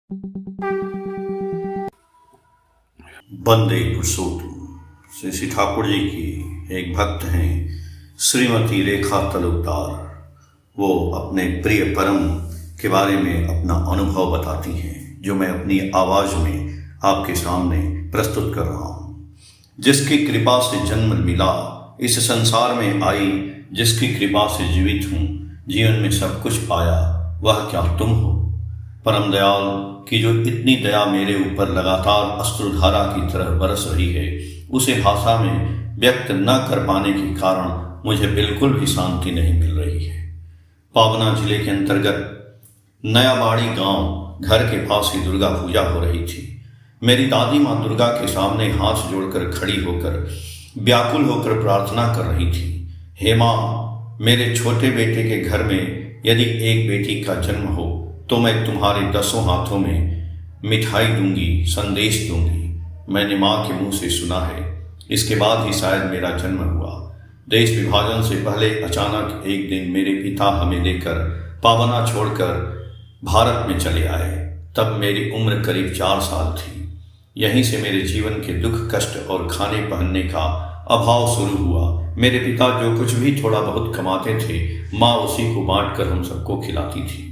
बंदे पुरुषोत्तम श्री श्री ठाकुर जी की एक भक्त हैं श्रीमती रेखा तालुकदार। वो अपने प्रिय परम के बारे में अपना अनुभव बताती हैं, जो मैं अपनी आवाज़ में आपके सामने प्रस्तुत कर रहा हूँ। जिसकी कृपा से जन्म मिला, इस संसार में आई, जिसकी कृपा से जीवित हूँ, जीवन में सब कुछ पाया, वह क्या तुम हो। परम दयाल की जो इतनी दया मेरे ऊपर लगातार अश्रुधारा की तरह बरस रही है, उसे भाषा में व्यक्त न कर पाने के कारण मुझे बिल्कुल भी शांति नहीं मिल रही है। पावना जिले के अंतर्गत नयाबाड़ी गांव घर के पास ही दुर्गा पूजा हो रही थी। मेरी दादी माँ दुर्गा के सामने हाथ जोड़कर खड़ी होकर व्याकुल होकर प्रार्थना कर रही थी, हे माँ, मेरे छोटे बेटे के घर में यदि एक बेटी का जन्म हो तो मैं तुम्हारे 10 हाथों में मिठाई दूंगी, संदेश दूंगी। मैंने माँ के मुंह से सुना है, इसके बाद ही शायद मेरा जन्म हुआ। देश विभाजन से पहले अचानक एक दिन मेरे पिता हमें लेकर पावना छोड़कर भारत में चले आए। तब मेरी उम्र करीब 4 साल थी। यहीं से मेरे जीवन के दुख, कष्ट और खाने पहनने का अभाव शुरू हुआ। मेरे पिता जो कुछ भी थोड़ा बहुत कमाते थे, माँ उसी को बांट कर हम सबको खिलाती थी।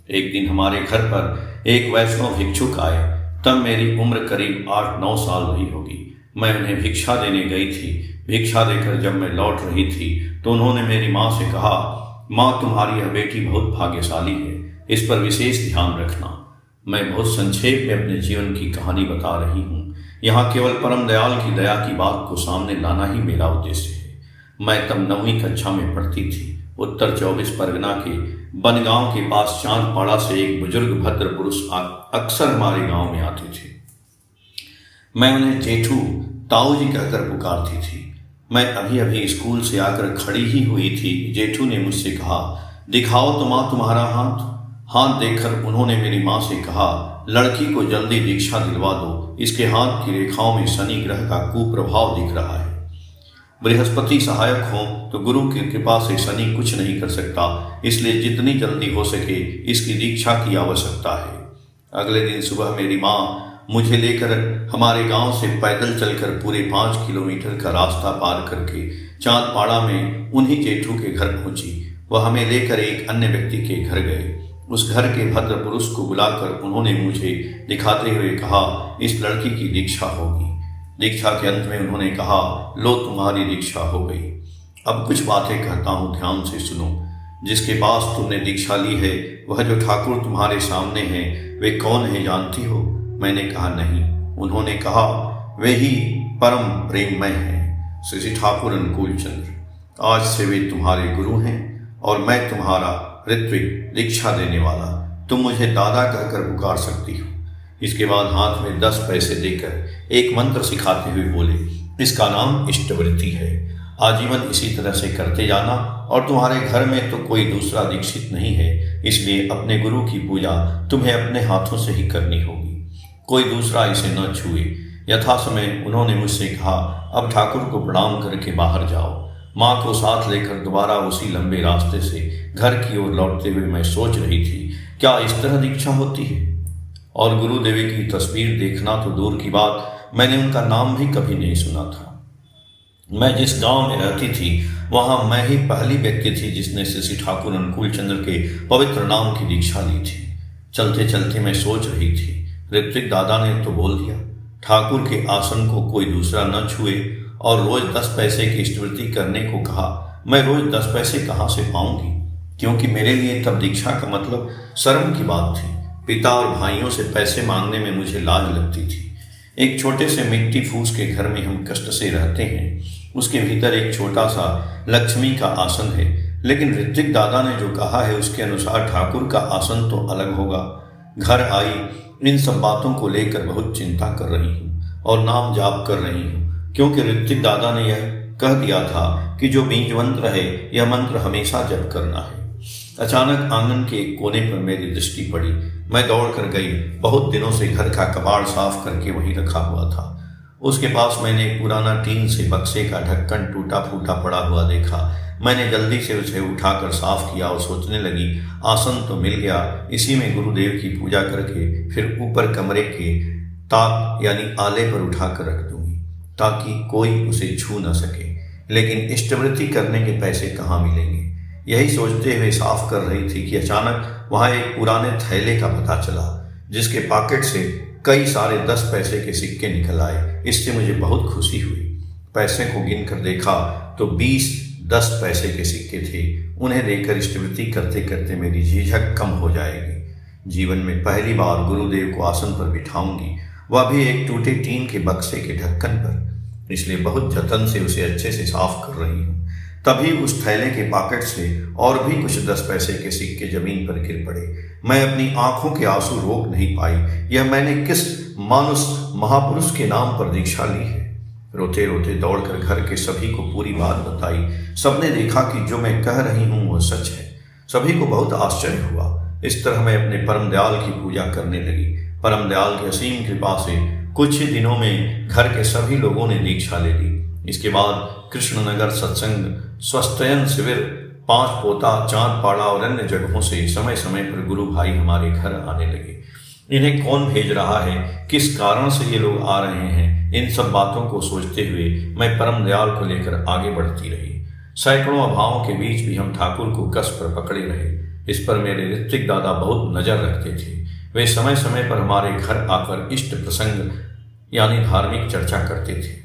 एक दिन हमारे घर पर एक वैष्णव भिक्षुक आए। तब मेरी उम्र करीब 8-9 साल रही होगी। मैं उन्हें भिक्षा देने गई थी। भिक्षा देकर जब मैं लौट रही थी तो उन्होंने मेरी माँ से कहा, माँ, तुम्हारी यह बेटी बहुत भाग्यशाली है, इस पर विशेष ध्यान रखना। मैं बहुत संक्षेप में अपने जीवन की कहानी बता रही हूँ। यहाँ केवल परम दयाल की दया की बात को सामने लाना ही मेरा उद्देश्य है। मैं तब 9वीं कक्षा में पढ़ती थी। उत्तर 24 परगना के बनगांव के पास चांदपाड़ा से एक बुजुर्ग भद्र पुरुष अक्सर हमारे गांव में आते थे। मैं उन्हें जेठू, ताऊ जी कहकर पुकारती थी। मैं अभी अभी स्कूल से आकर खड़ी ही हुई थी। जेठू ने मुझसे कहा, दिखाओ तो माँ तुम्हारा हाथ। हाथ देखकर उन्होंने मेरी माँ से कहा, लड़की को जल्दी दीक्षा दिलवा दो, इसके हाथ की रेखाओं में शनि ग्रह का कुप्रभाव दिख रहा है। बृहस्पति सहायक हो तो गुरु की कृपा से शनि कुछ नहीं कर सकता, इसलिए जितनी जल्दी हो सके इसकी दीक्षा की आवश्यकता है। अगले दिन सुबह मेरी माँ मुझे लेकर हमारे गांव से पैदल चलकर पूरे 5 किलोमीटर का रास्ता पार करके चांदपाड़ा में उन्हीं जेठू के घर पहुंची। वह हमें लेकर एक अन्य व्यक्ति के घर गए। उस घर के भद्र पुरुष को बुलाकर उन्होंने मुझे दिखाते हुए कहा, इस लड़की की दीक्षा होगी। दीक्षा के अंत में उन्होंने कहा, लो तुम्हारी दीक्षा हो गई। अब कुछ बातें कहता हूँ, ध्यान से सुनो। जिसके पास तुमने दीक्षा ली है, वह जो ठाकुर तुम्हारे सामने हैं, वे कौन है जानती हो? मैंने कहा, नहीं। उन्होंने कहा, वे ही परम प्रेममय हैं, श्री श्री ठाकुर अनुकूल चंद्र। आज से वे तुम्हारे गुरु हैं और मैं तुम्हारा ऋत्विक, दीक्षा देने वाला। तुम मुझे दादा कहकर पुकार सकती हो। इसके बाद हाथ में 10 पैसे देकर एक मंत्र सिखाते हुए बोले, इसका नाम इष्टवृत्ति है। आजीवन इसी तरह से करते जाना, और तुम्हारे घर में तो कोई दूसरा दीक्षित नहीं है, इसलिए अपने गुरु की पूजा तुम्हें अपने हाथों से ही करनी होगी, कोई दूसरा इसे न छुए। यथा समय उन्होंने मुझसे कहा, अब ठाकुर को प्रणाम करके बाहर जाओ। माँ को साथ लेकर दोबारा उसी लंबे रास्ते से घर की ओर लौटते हुए मैं सोच रही थी, क्या इस तरह दीक्षा होती है? और गुरुदेवी की तस्वीर देखना तो दूर की बात, मैंने उनका नाम भी कभी नहीं सुना था। मैं जिस गांव में रहती थी, वहां मैं ही पहली व्यक्ति थी जिसने श्री ठाकुर अनुकूल चंद्र के पवित्र नाम की दीक्षा ली थी। चलते चलते मैं सोच रही थी, ऋत्विक दादा ने तो बोल दिया, ठाकुर के आसन को कोई दूसरा न छुए, और रोज 10 पैसे की इष्टवृत्ति करने को कहा। मैं रोज 10 पैसे कहाँ से पाऊंगी? क्योंकि मेरे लिए तब दीक्षा का मतलब शर्म की बात थी। पिता और भाइयों से पैसे मांगने में मुझे लाज लगती थी। एक छोटे से मिट्टी फूस के घर में हम कष्ट से रहते हैं। उसके भीतर एक छोटा सा लक्ष्मी का आसन है, लेकिन ऋत्विक दादा ने जो कहा है उसके अनुसार ठाकुर का आसन तो अलग होगा। घर आई इन सब बातों को लेकर बहुत चिंता कर रही हूँ और नाम जाप कर रही हूँ, क्योंकि ऋत्विक दादा ने यह कह दिया था कि जो बीज मंत्र है, यह मंत्र हमेशा जप करना है। अचानक आंगन के एक कोने पर मेरी दृष्टि पड़ी। मैं दौड़ कर गई। बहुत दिनों से घर का कबाड़ साफ करके वहीं रखा हुआ था। उसके पास मैंने एक पुराना टीन से बक्से का ढक्कन टूटा फूटा पड़ा हुआ देखा। मैंने जल्दी से उसे उठाकर साफ किया और सोचने लगी, आसन तो मिल गया, इसी में गुरुदेव की पूजा करके फिर ऊपर कमरे के ताक यानी आले पर उठाकर रख दूंगी ताकि कोई उसे छू न सके। लेकिन इष्टवृत्ति करने के पैसे कहाँ मिलेंगे, यही सोचते हुए साफ कर रही थी कि अचानक वहां एक पुराने थैले का पता चला जिसके पॉकेट से कई सारे 10 पैसे के सिक्के निकल आए। इससे मुझे बहुत खुशी हुई। पैसे को गिनकर देखा तो 20 10 पैसे के सिक्के थे। उन्हें देकर इष्टवृत्ति करते करते मेरी झिझक कम हो जाएगी। जीवन में पहली बार गुरुदेव को आसन पर बिठाऊंगी, वह भी एक टूटे टीन के बक्से के ढक्कन पर। इसलिए बहुत जतन से उसे अच्छे से साफ कर रही हूँ। तभी उस थैले के पॉकेट से और भी कुछ 10 पैसे के सिक्के जमीन पर गिर पड़े। मैं अपनी आंखों के आंसू रोक नहीं पाई। यह मैंने किस मानुष महापुरुष के नाम पर दीक्षा ली है। रोते रोते दौड़कर घर के सभी को पूरी बात बताई। सबने देखा कि जो मैं कह रही हूँ वो सच है। सभी को बहुत आश्चर्य हुआ। इस तरह मैं अपने परम दयाल की पूजा करने लगी। परम दयाल की असीम कृपा से कुछ ही दिनों में घर के सभी लोगों ने दीक्षा ले ली। इसके बाद कृष्णनगर सत्संग, स्वस्थयन शिविर, 5 पोता, चांदपाड़ा और अन्य जगहों से समय समय पर गुरु भाई हमारे घर आने लगे। इन्हें कौन भेज रहा है, किस कारण से ये लोग आ रहे हैं, इन सब बातों को सोचते हुए मैं परम दयाल को लेकर आगे बढ़ती रही। सैकड़ों अभावों के बीच भी हम ठाकुर को कस पर पकड़े रहे। इस पर मेरे ऋत्विक दादा बहुत नजर रखते थे। वे समय समय पर हमारे घर आकर इष्ट प्रसंग यानी धार्मिक चर्चा करते थे।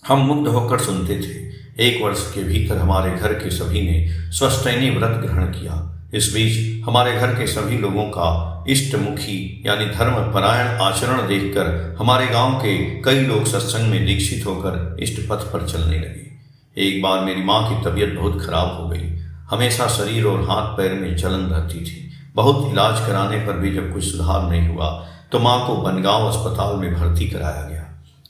हम मुग्ध होकर सुनते थे। 1 वर्ष के भीतर हमारे घर के सभी ने स्वस्थैनी व्रत ग्रहण किया। इस बीच हमारे घर के सभी लोगों का इष्टमुखी यानी धर्म परायण आचरण देखकर हमारे गांव के कई लोग सत्संग में दीक्षित होकर इष्ट पथ पर चलने लगे। एक बार मेरी माँ की तबीयत बहुत खराब हो गई। हमेशा शरीर और हाथ पैर में जलन रहती थी। बहुत इलाज कराने पर भी जब कुछ सुधार नहीं हुआ तो माँ को बनगांव अस्पताल में भर्ती कराया गया।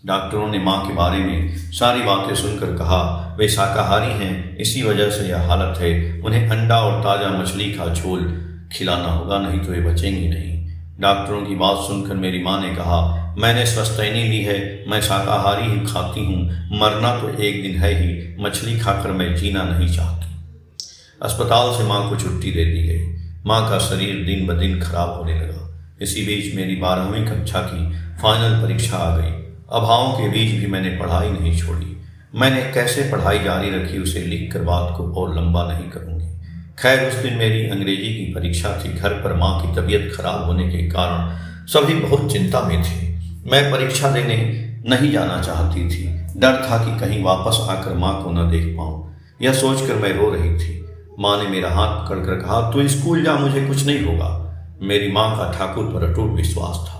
डॉक्टरों ने माँ के बारे में सारी बातें सुनकर कहा वे शाकाहारी हैं, इसी वजह से यह हालत है। उन्हें अंडा और ताज़ा मछली का झोल खिलाना होगा, नहीं तो ये बचेंगी नहीं। डॉक्टरों की बात सुनकर मेरी माँ ने कहा मैंने स्वस्थैनी ली है, मैं शाकाहारी ही खाती हूँ, मरना तो एक दिन है ही, मछली खाकर मैं जीना नहीं चाहती। अस्पताल से माँ को छुट्टी दे दी गई। माँ का शरीर दिन ब दिन खराब होने लगा। इसी बीच मेरी 12वीं कक्षा की फाइनल परीक्षा आ गई। अभावों के बीच भी मैंने पढ़ाई नहीं छोड़ी। मैंने कैसे पढ़ाई जारी रखी उसे लिखकर बात को और लंबा नहीं करूँगी। खैर उस दिन मेरी अंग्रेजी की परीक्षा थी। घर पर माँ की तबीयत खराब होने के कारण सभी बहुत चिंता में थे। मैं परीक्षा देने नहीं जाना चाहती थी। डर था कि कहीं वापस आकर माँ को न देख पाऊँ। यह सोचकर मैं रो रही थी। माँ ने मेरा हाथ पकड़कर कहा तू स्कूल जा, मुझे कुछ नहीं होगा। मेरी माँ का ठाकुर पर अटूट विश्वास था।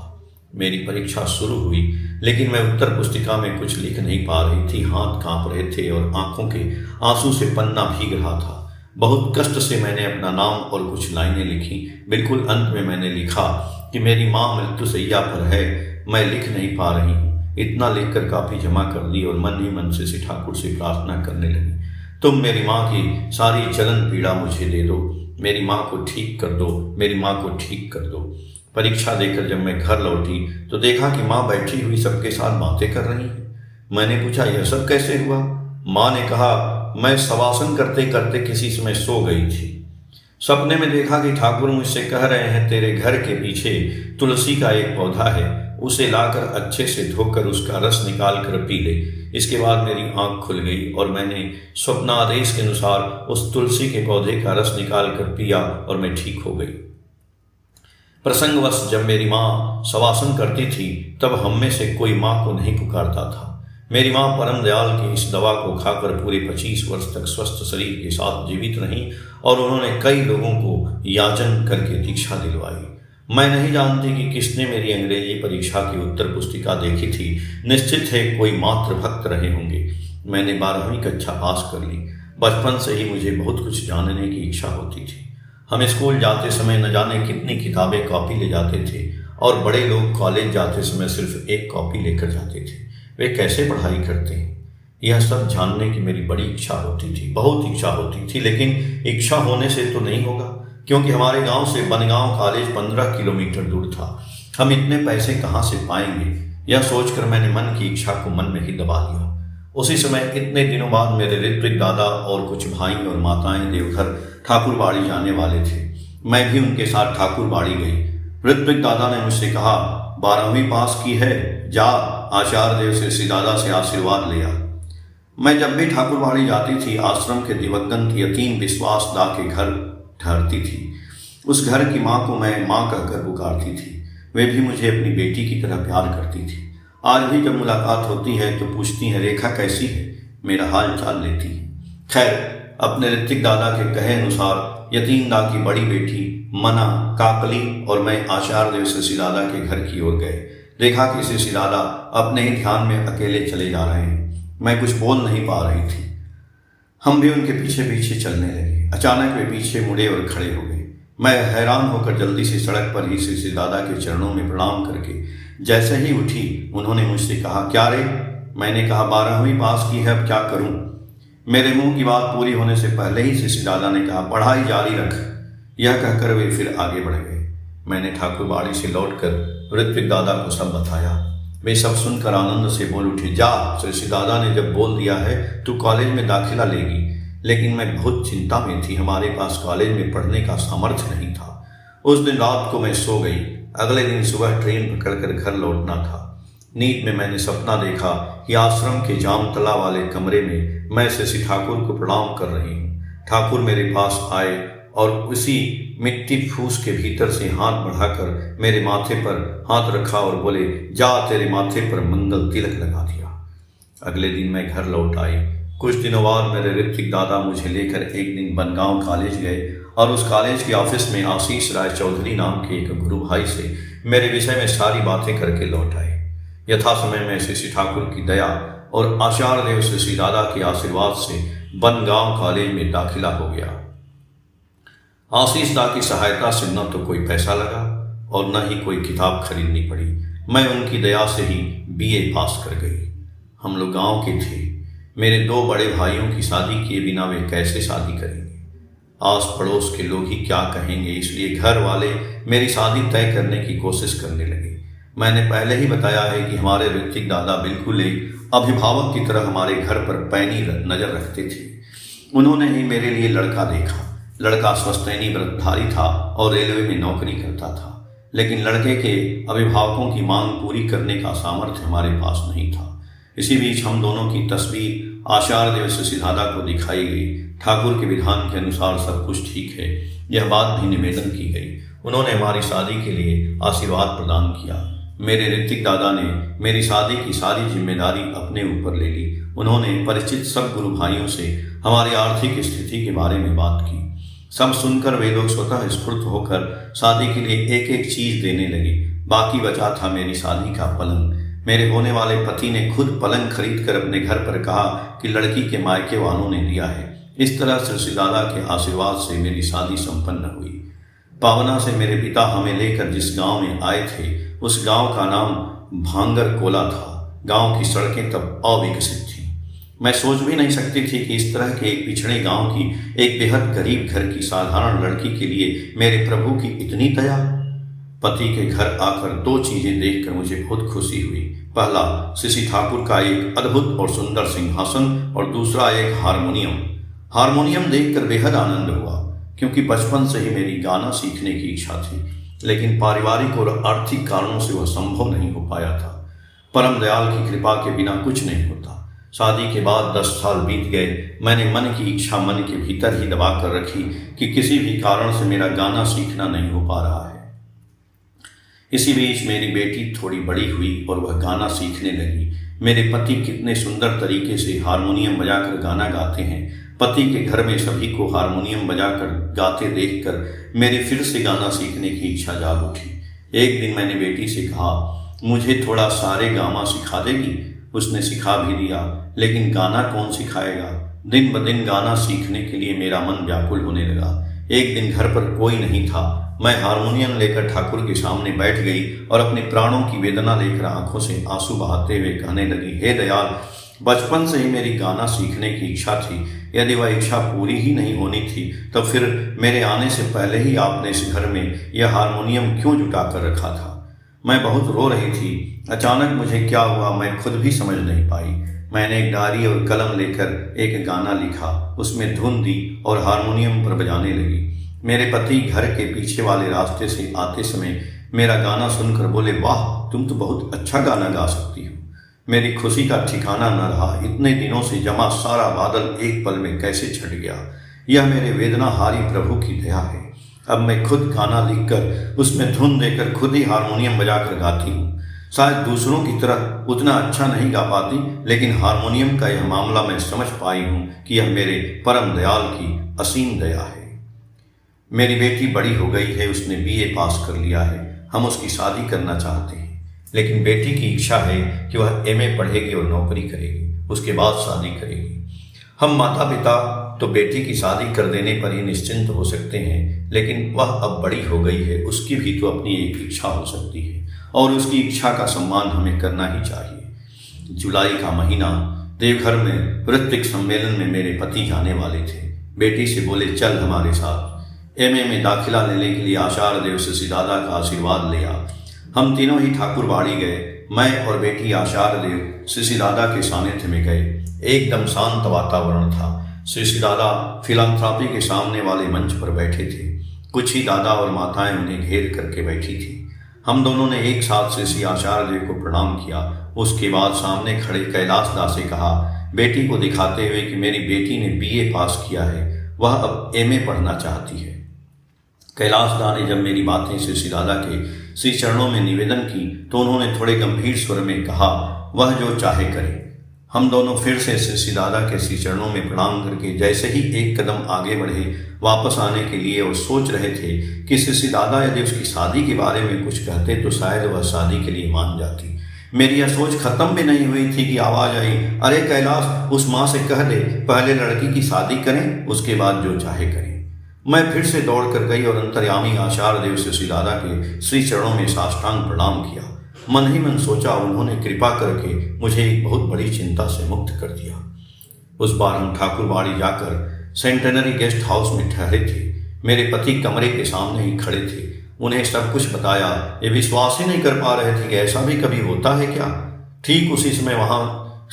मेरी परीक्षा शुरू हुई लेकिन मैं उत्तर पुस्तिका में कुछ लिख नहीं पा रही थी। हाथ कांप रहे थे और आंखों के आंसू से पन्ना भीग रहा था। बहुत कष्ट से मैंने अपना नाम और कुछ लाइनें लिखी। बिल्कुल अंत में मैंने लिखा कि मेरी माँ मृत्युशैया पर है, मैं लिख नहीं पा रही हूँ। इतना लिखकर कापी जमा कर दी और मन ही मन से ठाकुर से प्रार्थना करने लगी, तुम मेरी माँ की सारी जलन पीड़ा मुझे दे दो, मेरी माँ को ठीक कर दो, मेरी माँ को ठीक कर दो। परीक्षा देकर जब मैं घर लौटी तो देखा कि माँ बैठी हुई सबके साथ बातें कर रही है। मैंने पूछा यह सब कैसे हुआ? माँ ने कहा मैं शवासन करते करते किसी समय सो गई थी। सपने में देखा कि ठाकुर मुझसे कह रहे हैं तेरे घर के पीछे तुलसी का एक पौधा है, उसे लाकर अच्छे से धोकर उसका रस निकाल कर पी ले। इसके बाद मेरी आंख खुल गई और मैंने स्वप्नादेश के अनुसार उस तुलसी के पौधे का रस निकाल कर पिया और मैं ठीक हो गई। प्रसंगवश जब मेरी माँ शवासन करती थी तब हम में से कोई माँ को नहीं पुकारता था। मेरी माँ परम दयाल की इस दवा को खाकर पूरे 25 वर्ष तक स्वस्थ शरीर के साथ जीवित रहीं और उन्होंने कई लोगों को याचन करके दीक्षा दिलवाई। मैं नहीं जानती कि किसने मेरी अंग्रेजी परीक्षा की उत्तर पुस्तिका देखी थी। निश्चित है कोई मात्र भक्त रहे होंगे। मैंने 12वीं कक्षा पास कर ली। बचपन से ही मुझे बहुत कुछ जानने की इच्छा होती थी। हम स्कूल जाते समय न जाने कितनी किताबें कॉपी ले जाते थे और बड़े लोग कॉलेज जाते समय सिर्फ एक कॉपी लेकर जाते थे। वे कैसे पढ़ाई करते हैं यह सब जानने की मेरी बड़ी इच्छा होती थी, बहुत इच्छा होती थी। लेकिन इच्छा होने से तो नहीं होगा, क्योंकि हमारे गांव से बनगांव कॉलेज 15 किलोमीटर दूर था। हम इतने पैसे कहाँ से पाएंगे? यह सोचकर मैंने मन की इच्छा को मन में ही दबा लिया। उसी समय इतने दिनों बाद मेरे ऋत्विक दादा और कुछ भाई और माताएं देवघर ठाकुरबाड़ी जाने वाले थे। मैं भी उनके साथ ठाकुरबाड़ी गई। ऋत्विक दादा ने मुझसे कहा, 12वीं पास की है, जा आचार्य देव श्री दादा से आशीर्वाद ले आ। मैं जब भी ठाकुरबाड़ी जाती थी, आश्रम के दिवंगत यतीम विश्वास दा के घर ठहरती थी। उस घर की माँ को मैं माँ कहकर पुकारती थी। वे भी मुझे अपनी बेटी की तरह प्यार करती थी। आज भी जब मुलाकात होती है तो पूछती हैं, रेखा कैसी है, मेरा हाल चाल लेती है। खैर, अपने ऋत्विक दादा के कहे अनुसार यतीम दा की बड़ी बेटी मना, काकली और मैं आचार्य देव श्री दादा के घर की ओर गए। देखा कि श्री दादा अपने ही ध्यान में अकेले चले जा रहे हैं। मैं कुछ बोल नहीं पा रही थी। हम भी उनके पीछे पीछे चलने लगे। अचानक वे पीछे मुड़े और खड़े हो गए। मैं हैरान होकर जल्दी से सड़क पर ही श्री दादा के चरणों में प्रणाम करके जैसे ही उठी, उन्होंने मुझसे कहा, क्या रे? मैंने कहा, 12वीं पास की है, अब क्या करूं? मेरे मुंह की बात पूरी होने से पहले ही श्री दादा ने कहा, पढ़ाई जारी रख। यह कहकर वे फिर आगे बढ़ गए। मैंने ठाकुरबाड़ी से लौटकर ऋत्विक दादा को सब बताया। वे सब सुनकर आनंद से बोल उठे, जा, श्री दादा ने जब बोल दिया है तू कॉलेज में दाखिला लेगी। लेकिन मैं बहुत चिंता में थी। हमारे पास कॉलेज में पढ़ने का सामर्थ्य नहीं था। उस दिन रात को मैं सो गई। अगले दिन सुबह ट्रेन पकड़कर घर लौटना था। नींद में मैंने सपना देखा कि आश्रम के जामतला वाले कमरे में मैं श्री ठाकुर को प्रणाम कर रही हूँ। ठाकुर मेरे पास आए और उसी मिट्टी फूस के भीतर से हाथ बढ़ाकर मेरे माथे पर हाथ रखा और बोले, जा, तेरे माथे पर मंगल तिलक लगा दिया। अगले दिन मैं घर लौट आई। कुछ दिनों बाद मेरे ऋत्विक दादा मुझे लेकर एक दिन बनगांव कॉलेज गए और उस कॉलेज के ऑफिस में आशीष राय चौधरी नाम के एक गुरु भाई से मेरे विषय में सारी बातें करके लौट आए। यथा समय में श्री ठाकुर की दया और आचार्य देव श्री दादा के आशीर्वाद से बनगांव कॉलेज में दाखिला हो गया। आशीष दा की सहायता से न तो कोई पैसा लगा और न ही कोई किताब खरीदनी पड़ी। मैं उनकी दया से ही BA पास कर गई। हम लोग गांव के थे। मेरे 2 बड़े भाइयों की शादी किए बिना वे कैसे शादी करेंगे? आस पड़ोस के लोग ही क्या कहेंगे, इसलिए घर वाले मेरी शादी तय करने की कोशिश करने लगे। मैंने पहले ही बताया है कि हमारे ऋत्विक दादा बिल्कुल एक अभिभावक की तरह हमारे घर पर पैनी नजर रखते थे। उन्होंने ही मेरे लिए लड़का देखा। लड़का स्वस्थैनी व्रतधारी था और रेलवे में नौकरी करता था। लेकिन लड़के के अभिभावकों की मांग पूरी करने का सामर्थ्य हमारे पास नहीं था। इसी बीच हम दोनों की तस्वीर आचार्य देव श्री दादा को दिखाई गई। ठाकुर के विधान के अनुसार सब कुछ ठीक है, यह बात भी निवेदन की गई। उन्होंने हमारी शादी के लिए आशीर्वाद प्रदान किया। मेरे ऋत्विक दादा ने मेरी शादी की सारी जिम्मेदारी अपने ऊपर ले ली। उन्होंने परिचित सब गुरु भाइयों से हमारी आर्थिक स्थिति के बारे में बात की। सब सुनकर वे लोग स्वतः स्फूर्त होकर शादी के लिए एक एक चीज देने लगे। बाकी बचा था मेरी शादी का पलंग। मेरे होने वाले पति ने खुद पलंग खरीद कर अपने घर पर कहा कि लड़की के मायके वालों ने दिया है। इस तरह श्री दादा के आशीर्वाद से मेरी शादी संपन्न हुई। पावना से मेरे पिता हमें लेकर जिस गांव में आए थे, उस गांव का नाम भांगर कोला था। गांव की सड़कें तब अविकसित थी। मैं सोच भी नहीं सकती थी कि इस तरह के एक पिछड़े गांव की एक बेहद गरीब घर की साधारण लड़की के लिए मेरे प्रभु की इतनी दया। पति के घर आकर 2 चीजें देखकर मुझे बहुत खुशी हुई। पहला, श्री ठाकुर का एक अद्भुत और सुंदर सिंहासन और दूसरा एक हारमोनियम। हारमोनियम देखकर बेहद आनंद हुआ, क्योंकि बचपन से ही मेरी गाना सीखने की इच्छा थी, लेकिन पारिवारिक और आर्थिक कारणों से वह संभव नहीं हो पाया था। परम दयाल की कृपा के बिना कुछ नहीं होता। शादी के बाद 10 साल बीत गए। मैंने मन की इच्छा मन के भीतर ही दबा कर रखी कि किसी भी कारण से मेरा गाना सीखना नहीं हो पा रहा है। इसी बीच मेरी बेटी थोड़ी बड़ी हुई और वह गाना सीखने लगी। मेरे पति कितने सुंदर तरीके से हारमोनियम बजाकर गाना गाते हैं। पति के घर में सभी को हारमोनियम बजाकर गाते देखकर मेरी फिर से गाना सीखने की इच्छा जाग उठी। एक दिन मैंने बेटी से कहा, मुझे थोड़ा सारे गामा सिखा देगी? उसने सिखा भी दिया, लेकिन गाना कौन सिखाएगा? दिन ब दिन गाना सीखने के लिए मेरा मन व्याकुल होने लगा। एक दिन घर पर कोई नहीं था। मैं हारमोनियम लेकर ठाकुर के सामने बैठ गई और अपने प्राणों की वेदना लेकर आंखों से आंसू बहाते हुए कहने लगी, हे दयाल, बचपन से ही मेरी गाना सीखने की इच्छा थी। यदि वह इच्छा पूरी ही नहीं होनी थी तो फिर मेरे आने से पहले ही आपने इस घर में यह हारमोनियम क्यों जुटा कर रखा था? मैं बहुत रो रही थी। अचानक मुझे क्या हुआ मैं खुद भी समझ नहीं पाई। मैंने एक डायरी और कलम लेकर एक गाना लिखा, उसमें धुन दी और हारमोनियम पर बजाने लगी। मेरे पति घर के पीछे वाले रास्ते से आते समय मेरा गाना सुनकर बोले, वाह तुम तो बहुत अच्छा गाना गा सकती हो। मेरी खुशी का ठिकाना न रहा। इतने दिनों से जमा सारा बादल एक पल में कैसे छट गया। यह मेरे वेदनाहारी प्रभु की दया है। अब मैं खुद गाना लिखकर उसमें धुन देकर खुद ही हारमोनियम बजाकर गाती हूँ। शायद दूसरों की तरह उतना अच्छा नहीं गा पाती, लेकिन हारमोनियम का यह मामला मैं समझ पाई हूँ कि यह मेरे परम दयाल की असीम दया है। मेरी बेटी बड़ी हो गई है, उसने BA पास कर लिया है। हम उसकी शादी करना चाहते हैं, लेकिन बेटी की इच्छा है कि वह MA पढ़ेगी और नौकरी करेगी, उसके बाद शादी करेगी। हम माता पिता तो बेटी की शादी कर देने पर ही निश्चिंत हो सकते हैं, लेकिन वह अब बड़ी हो गई है, उसकी भी तो अपनी एक इच्छा हो सकती है और उसकी इच्छा का सम्मान हमें करना ही चाहिए। जुलाई का महीना, देवघर में ऋत्विक सम्मेलन में मेरे पति जाने वाले थे। बेटी से बोले, चल हमारे साथ। MA में दाखिला लेने के लिए आचार्य देव शशि दादा का आशीर्वाद लिया। हम तीनों ही ठाकुरबाड़ी गए। मैं और बेटी आचार्य देव शशि दादा के सानिध्य में गए। एकदम शांत वातावरण था। शशि दादा फिलांथ्रॉपी के सामने वाले मंच पर बैठे थे। कुछ ही दादा और माताएं उन्हें घेर करके बैठी थी। हम दोनों ने एक साथ शशि आचार्य देव को प्रणाम किया। उसके बाद सामने खड़े कैलाश दास से कहा, बेटी को दिखाते हुए कि मेरी बेटी ने BA पास किया है, वह अब MA पढ़ना चाहती है। कैलाश दा ने जब मेरी बातें शशि दादा के श्री चरणों में निवेदन की तो उन्होंने थोड़े गंभीर स्वर में कहा, वह जो चाहे करे। हम दोनों फिर से शशि दादा के श्री चरणों में प्रणाम करके जैसे ही एक कदम आगे बढ़े वापस आने के लिए और सोच रहे थे कि शशि दादा यदि उसकी शादी के बारे में कुछ कहते तो शायद वह शादी के लिए मान जाती। मेरी यह सोच खत्म भी नहीं हुई थी कि आवाज आई, अरे कैलाश, उस माँ से कह दे पहले लड़की की शादी करें, उसके बाद जो चाहे करें। मैं फिर से दौड़ कर गई और अंतर्यामी आचार्य देव शशि दादा के श्री चरणों में साष्टांग प्रणाम किया। मन ही मन सोचा, उन्होंने कृपा करके मुझे एक बहुत बड़ी चिंता से मुक्त कर दिया। उस बार हम ठाकुरबाड़ी जाकर सेंटेनरी गेस्ट हाउस में ठहरे थे। मेरे पति कमरे के सामने ही खड़े थे। उन्हें सब कुछ बताया। ये विश्वास ही नहीं कर पा रहे थे कि ऐसा भी कभी होता है क्या। ठीक उसी समय वहां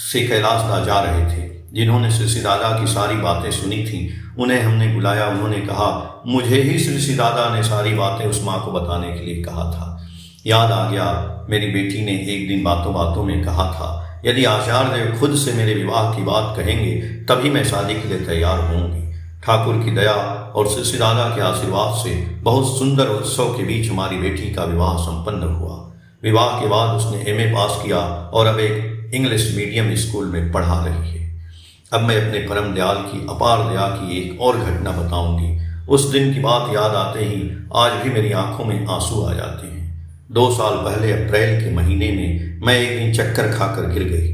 से कैलाश दा जा रहे थे, जिन्होंने शशि दादा की सारी बातें सुनी थी। उन्हें हमने बुलाया। उन्होंने कहा, मुझे ही शशि दादा ने सारी बातें उस माँ को बताने के लिए कहा था। याद आ गया, मेरी बेटी ने एक दिन बातों बातों में कहा था, यदि आचार्य देव खुद से मेरे विवाह की बात कहेंगे तभी मैं शादी के लिए तैयार होंगी। ठाकुर की दया और शशि दादा के आशीर्वाद से बहुत सुंदर उत्सव के बीच हमारी बेटी का विवाह संपन्न हुआ। विवाह के बाद उसने MA पास किया और अब एक इंग्लिश मीडियम स्कूल में पढ़ा रही है। अब मैं अपने परम दयाल की अपार दया की एक और घटना बताऊंगी। उस दिन की बात याद आते ही आज भी मेरी आंखों में आंसू आ जाते हैं। 2 साल पहले अप्रैल के महीने में मैं एक दिन चक्कर खाकर गिर गई।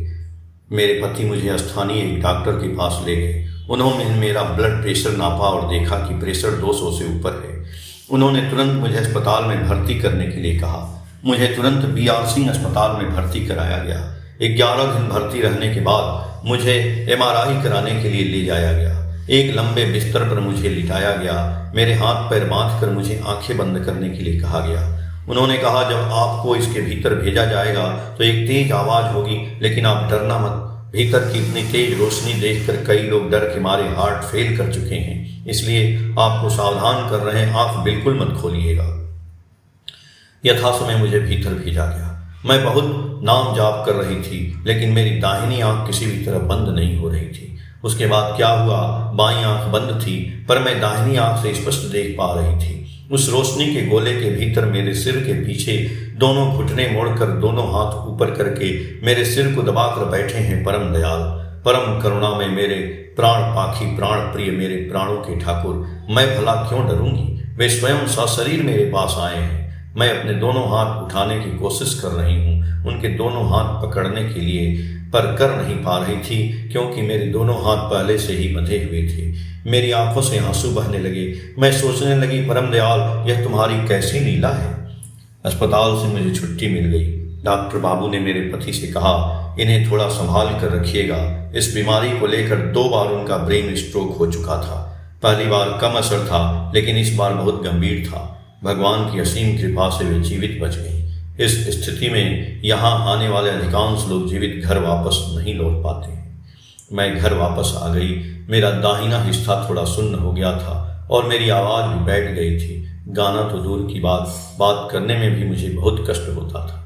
मेरे पति मुझे स्थानीय एक डॉक्टर के पास ले गए। उन्होंने मेरा ब्लड प्रेशर नापा और देखा कि प्रेशर 200 से ऊपर है। उन्होंने तुरंत मुझे अस्पताल में भर्ती करने के लिए कहा। मुझे तुरंत BR सिंह अस्पताल में भर्ती कराया गया। 11 दिन भर्ती रहने के बाद मुझे MRI कराने के लिए ले जाया गया। एक लंबे बिस्तर पर मुझे लिटाया गया। मेरे हाथ पैर बांध कर मुझे आंखें बंद करने के लिए कहा गया। उन्होंने कहा, जब आपको इसके भीतर भेजा जाएगा तो एक तेज आवाज होगी, लेकिन आप डरना मत। भीतर की इतनी तेज रोशनी देखकर कई लोग डर के मारे हार्ट फेल कर चुके हैं, इसलिए आपको सावधान कर रहे हैं, आंख बिल्कुल मत खोलिएगा। यथासमय मुझे भीतर भेजा गया। मैं बहुत नाम जाप कर रही थी, लेकिन मेरी दाहिनी आंख किसी भी तरह बंद नहीं हो रही थी। उसके बाद क्या हुआ, बाईं आंख बंद थी पर मैं दाहिनी आंख से स्पष्ट देख पा रही थी। उस रोशनी के गोले के भीतर मेरे सिर के पीछे दोनों घुटने मोड़कर दोनों हाथ ऊपर करके मेरे सिर को दबाकर बैठे हैं परम दयाल, परम करुणा में मेरे प्राण पाखी, प्राण प्रिय, मेरे प्राणों के ठाकुर। मैं भला क्यों डरूंगी, वे स्वयं सशरीर मेरे पास आए हैं। मैं अपने दोनों हाथ उठाने की कोशिश कर रही हूँ, उनके दोनों हाथ पकड़ने के लिए, पर कर नहीं पा रही थी क्योंकि मेरे दोनों हाथ पहले से ही बंधे हुए थे। मेरी आंखों से आंसू बहने लगे। मैं सोचने लगी, परम दयाल, यह तुम्हारी कैसी लीला है। अस्पताल से मुझे छुट्टी मिल गई। डॉक्टर बाबू ने मेरे पति से कहा, इन्हें थोड़ा संभाल कर रखिएगा। इस बीमारी को लेकर 2 बार उनका ब्रेन स्ट्रोक हो चुका था। पहली बार कम असर था, लेकिन इस बार बहुत गंभीर था। भगवान की असीम कृपा से वे जीवित बच गई। इस स्थिति में यहाँ आने वाले अधिकांश लोग जीवित घर वापस नहीं लौट पाते। मैं घर वापस आ गई। मेरा दाहिना हिस्सा थोड़ा सुन्न हो गया था और मेरी आवाज़ भी बैठ गई थी। गाना तो दूर की बात करने में भी मुझे बहुत कष्ट होता था।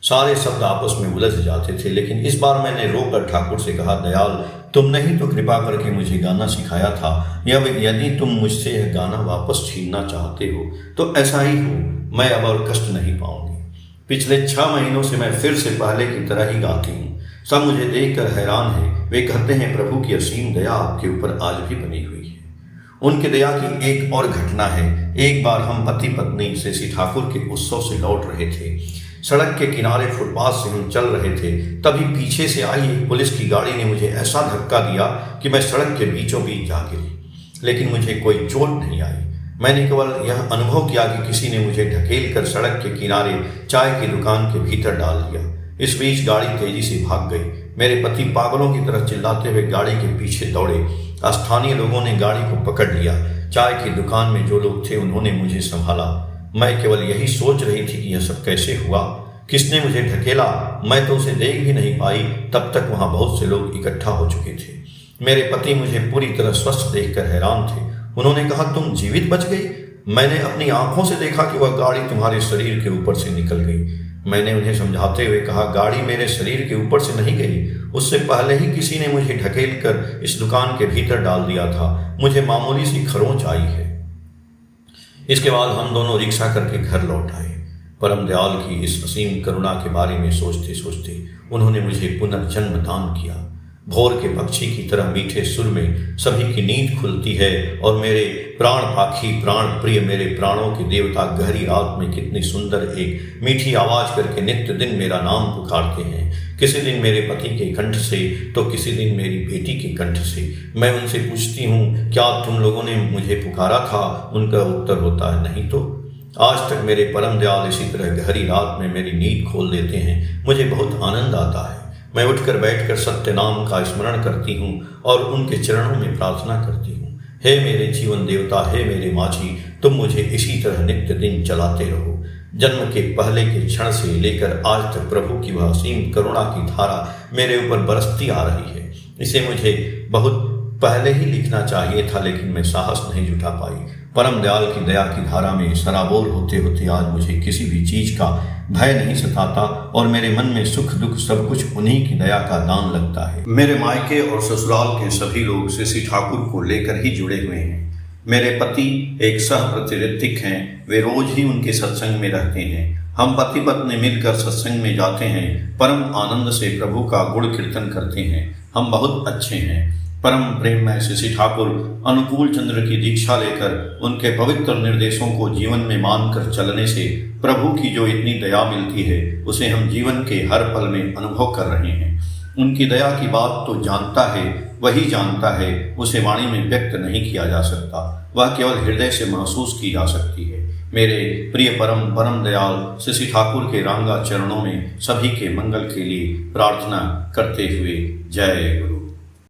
सारे शब्द आपस में उलझ जाते थे। लेकिन इस बार मैंने रोकर ठाकुर से कहा, दयाल, तुमने ही तो कृपा करके मुझे गाना सिखाया था। यदि तुम मुझसे यह गाना वापस छीनना चाहते हो तो ऐसा ही हो, मैं अब और कष्ट नहीं पाऊंगी। पिछले 6 महीनों से मैं फिर से पहले की तरह ही गाती हूँ। सब मुझे देखकर हैरान है। वे कहते हैं, प्रभु की असीम दया आपके ऊपर आज भी बनी हुई है। उनकी दया की एक और घटना है। एक बार हम पति पत्नी श्री ठाकुर के उत्सव से लौट रहे थे। सड़क के किनारे फुटपाथ से हम चल रहे थे, तभी पीछे से आई एक पुलिस की गाड़ी ने मुझे ऐसा धक्का दिया कि मैं सड़क के बीचों बीच जा गिरी। लेकिन मुझे कोई चोट नहीं आई। मैंने केवल यह अनुभव किया कि किसी ने मुझे ढकेल कर सड़क के किनारे चाय की दुकान के भीतर डाल दिया। इस बीच गाड़ी तेजी से भाग गई। मेरे पति पागलों की तरह चिल्लाते हुए गाड़ी के पीछे दौड़े। स्थानीय लोगों ने गाड़ी को पकड़ लिया। चाय की दुकान में जो लोग थे उन्होंने मुझे संभाला। मैं केवल यही सोच रही थी कि यह सब कैसे हुआ, किसने मुझे ढकेला। मैं तो उसे देख भी नहीं पाई। तब तक वहां बहुत से लोग इकट्ठा हो चुके थे। मेरे पति मुझे पूरी तरह स्वस्थ देखकर हैरान थे। उन्होंने कहा, तुम जीवित बच गई? मैंने अपनी आंखों से देखा कि वह गाड़ी तुम्हारे शरीर के ऊपर से निकल गई। मैंने उन्हें समझाते हुए कहा, गाड़ी मेरे शरीर के ऊपर से नहीं गई। उससे पहले ही किसी ने मुझे ढकेल कर इस दुकान के भीतर डाल दिया था। मुझे मामूली सी खरोंच आई है। इसके बाद हम दोनों रिक्शा करके घर लौट आए। परम दयाल की इस असीम करुणा के बारे में सोचते सोचते उन्होंने मुझे पुनर्जन्म दान किया। भोर के पक्षी की तरह मीठे सुर में सभी की नींद खुलती है और मेरे प्राण पाखी, प्राण प्रिय, मेरे प्राणों के देवता गहरी रात में कितनी सुंदर एक मीठी आवाज करके नित्य दिन मेरा नाम पुकारते हैं। किसी दिन मेरे पति के कंठ से तो किसी दिन मेरी बेटी के कंठ से। मैं उनसे पूछती हूँ, क्या तुम लोगों ने मुझे पुकारा था? उनका उत्तर होता है, नहीं तो। आज तक मेरे परम दयाल इसी तरह गहरी रात में मेरी नींद खोल देते हैं। मुझे बहुत आनंद आता है। मैं उठकर बैठकर सत्य नाम का स्मरण करती हूँ और उनके चरणों में प्रार्थना करती हूँ, हे मेरे जीवन देवता, हे मेरे माझी, तुम मुझे इसी तरह नित्य दिन चलाते रहो। जन्म के पहले के क्षण से लेकर आज तक प्रभु की वह असीम करुणा की धारा मेरे ऊपर बरसती आ रही है। इसे मुझे बहुत पहले ही लिखना चाहिए था, लेकिन मैं साहस नहीं जुटा पाई। परम दयाल की दया की धारा में सराबोर होते होते आज मुझे किसी भी चीज का भय नहीं सताता और मेरे मन में सुख दुख सब कुछ उन्हीं की दया का दान लगता है। मेरे मायके और ससुराल के सभी लोग श्री ठाकुर को लेकर ही जुड़े हुए हैं। मेरे पति एक सह प्रतिनिधिक हैं। वे रोज ही उनके सत्संग में रहते हैं। हम पति पत्नी मिलकर सत्संग में जाते हैं। परम आनंद से प्रभु का गुण कीर्तन करते हैं। हम बहुत अच्छे हैं। परम प्रेम में श्री ठाकुर अनुकूल चंद्र की दीक्षा लेकर उनके पवित्र निर्देशों को जीवन में मानकर चलने से प्रभु की जो इतनी दया मिलती है उसे हम जीवन के हर पल में अनुभव कर रहे हैं। उनकी दया की बात तो जानता है, वही जानता है, उसे वाणी में व्यक्त नहीं किया जा सकता। वह केवल हृदय से महसूस की जा सकती है। मेरे प्रिय परम दयाल श्री ठाकुर के रांगा चरणों में सभी के मंगल के लिए प्रार्थना करते हुए जय गुरु।